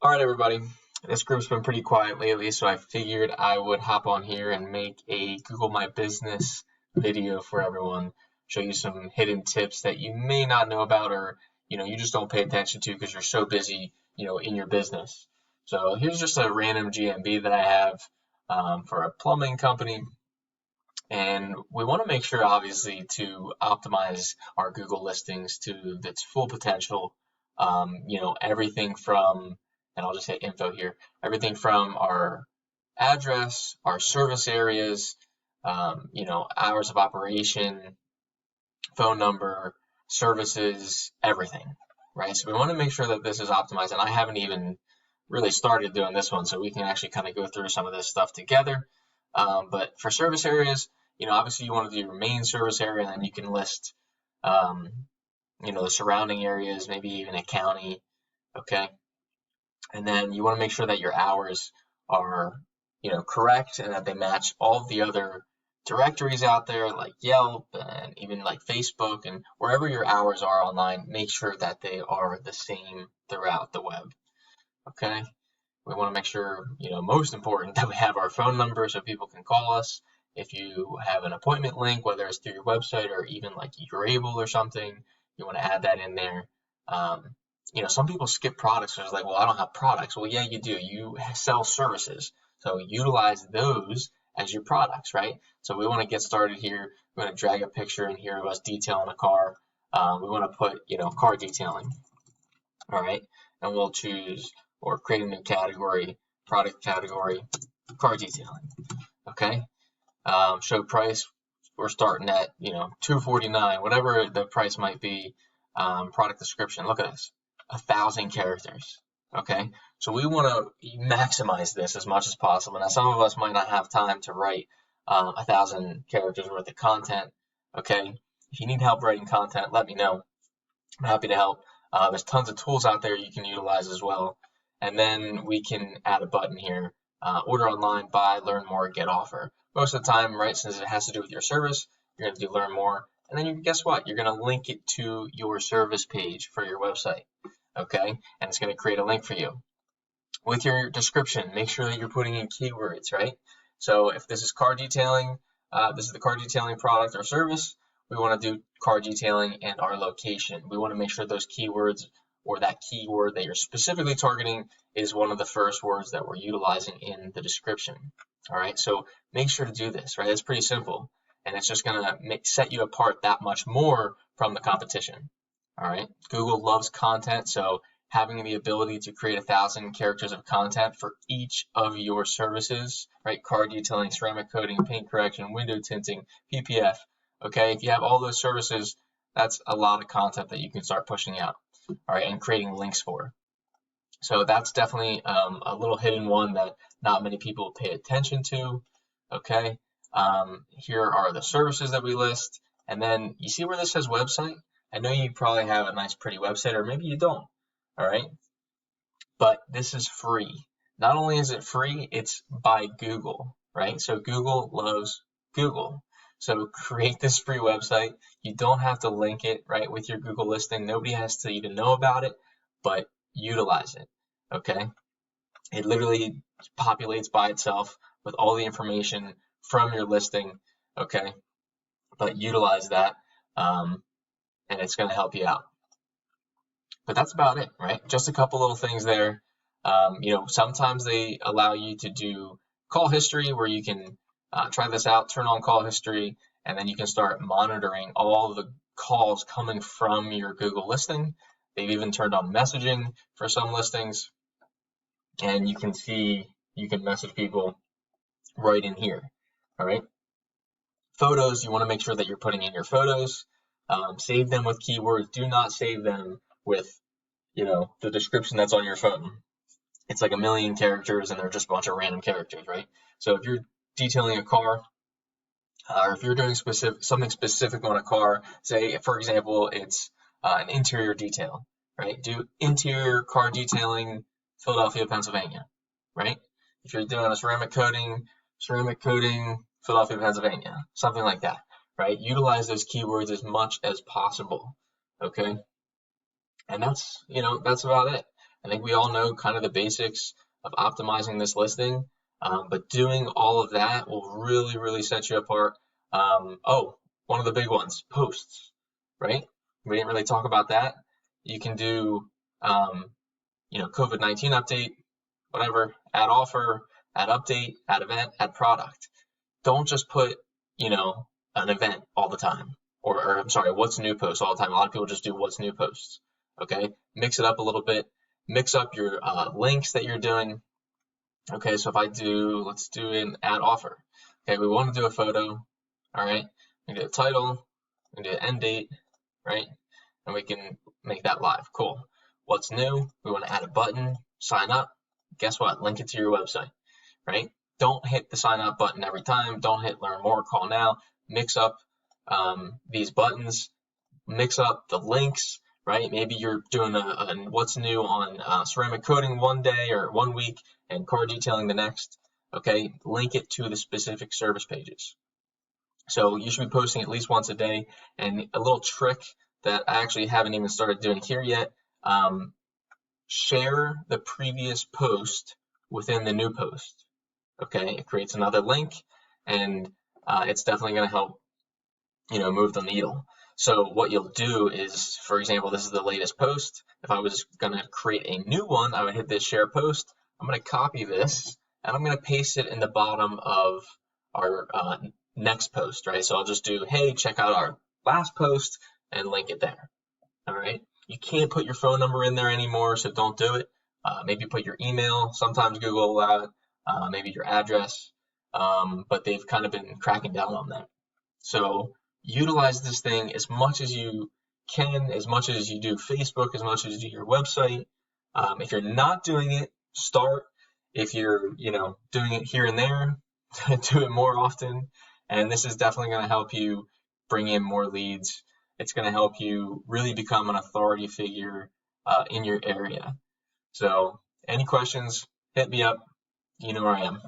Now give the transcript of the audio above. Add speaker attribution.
Speaker 1: All right, everybody. This group's been pretty quiet lately, so I figured I would hop on here and make a Google My Business video for everyone, show you some hidden tips that you may not know about or, you just don't pay attention to because you're so busy, in your business. So here's just a random GMB that I have for a plumbing company. And we want to make sure, obviously, to optimize our Google listings to its full potential. Everything from, and I'll just say info here, everything from our address, our service areas, hours of operation, phone number, services, everything, right? So we want to make sure that this is optimized. And I haven't even really started doing this one, so we can actually kind of go through some of this stuff together. But for service areas, obviously you want to do your main service area, and then you can list, the surrounding areas, maybe even a county, okay? And then you want to make sure that your hours are, correct and that they match all of the other directories out there like Yelp and even like Facebook, and wherever your hours are online, make sure that they are the same throughout the web, okay? We want to make sure, most important, that we have our phone number so people can call us. If you have an appointment link, whether it's through your website or even like you're able or something, you want to add that in there. Some people skip products. So it's like, well, I don't have products. Well, yeah, you do. You sell services. So utilize those as your products, right? So we want to get started here. We're going to drag a picture in here of us detailing a car. We want to put, car detailing. All right. And we'll choose or create a new category, product category, car detailing. Okay. Show price. We're starting at, $249, whatever the price might be. Product description. Look at this. 1,000 characters. Okay, so we want to maximize this as much as possible. Now, some of us might not have time to write 1,000 characters worth of content. Okay, if you need help writing content, let me know. I'm happy to help. There's tons of tools out there you can utilize as well. And then we can add a button here. Order online, buy, learn more, get offer. Most of the time, right, since it has to do with your service, you're going to do learn more. And then guess what? You're going to link it to your service page for your website. Okay, and it's going to create a link for you. With your description, make sure that you're putting in keywords, right? So if this is car detailing, this is the car detailing product or service, we want to do car detailing and our location. We want to make sure those keywords or that keyword that you're specifically targeting is one of the first words that we're utilizing in the description. All right, so make sure to do this, right? It's pretty simple, and it's just going to set you apart that much more from the competition. All right, Google loves content, so having the ability to create 1,000 characters of content for each of your services, right? Car detailing, ceramic coating, paint correction, window tinting, PPF. Okay, if you have all those services, that's a lot of content that you can start pushing out, all right, and creating links for. So that's definitely a little hidden one that not many people pay attention to. Okay, here are the services that we list, and then you see where this says website? I know you probably have a nice, pretty website, or maybe you don't, all right? But this is free. Not only is it free, it's by Google, right? So Google loves Google. So create this free website. You don't have to link it, right, with your Google listing. Nobody has to even know about it, but utilize it, okay? It literally populates by itself with all the information from your listing, okay? But utilize that. And it's going to help you out. But that's about it, right? Just a couple little things there. Sometimes they allow you to do call history where you can try this out, turn on call history, and then you can start monitoring all the calls coming from your Google listing. They've even turned on messaging for some listings, and you can see, you can message people right in here, all right? Photos, you want to make sure that you're putting in your photos. Save them with keywords. Do not save them with, the description that's on your phone. It's like 1 million characters, and they're just a bunch of random characters, right? So if you're detailing a car, or if you're doing something specific on a car, say, for example, it's an interior detail, right? Do interior car detailing, Philadelphia, Pennsylvania, right? If you're doing a ceramic coating, Philadelphia, Pennsylvania, something like that. Right? Utilize those keywords as much as possible. Okay. And that's about it. I think we all know kind of the basics of optimizing this listing, but doing all of that will really, really set you apart. Oh, one of the big ones, posts, right? We didn't really talk about that. You can do, COVID-19 update, whatever, add offer, add update, add event, add product. Don't just put, an event all the time, or I'm sorry, what's new post all the time. A lot of people just do what's new posts. Okay, mix it up a little bit. Mix up your links that you're doing. Okay, so if let's do an add offer. Okay, we want to do a photo. All right, we do a title, we do an end date, right? And we can make that live. Cool. What's new? We want to add a button, sign up. Guess what? Link it to your website, right? Don't hit the sign up button every time. Don't hit learn more, call now. Mix up these buttons, mix up the links, right? Maybe you're doing a what's new on ceramic coating one day or 1 week and car detailing the next. Okay, link it to the specific service pages. So you should be posting at least once a day. And a little trick that I actually haven't even started doing here yet, share the previous post within the new post. Okay, it creates another link, and it's definitely going to help, move the needle. So what you'll do is, for example, this is the latest post. If I was going to create a new one, I would hit this share post. I'm going to copy this, and I'm going to paste it in the bottom of our next post, right? So I'll just do, hey, check out our last post, and link it there. All right. You can't put your phone number in there anymore, so don't do it. Maybe put your email. Sometimes Google will allow it. Maybe your address. But they've kind of been cracking down on that. So utilize this thing as much as you can, as much as you do Facebook, as much as you do your website. If you're not doing it, start. If you're, doing it here and there, do it more often. And this is definitely going to help you bring in more leads. It's going to help you really become an authority figure in your area. So any questions, hit me up. You know where I am.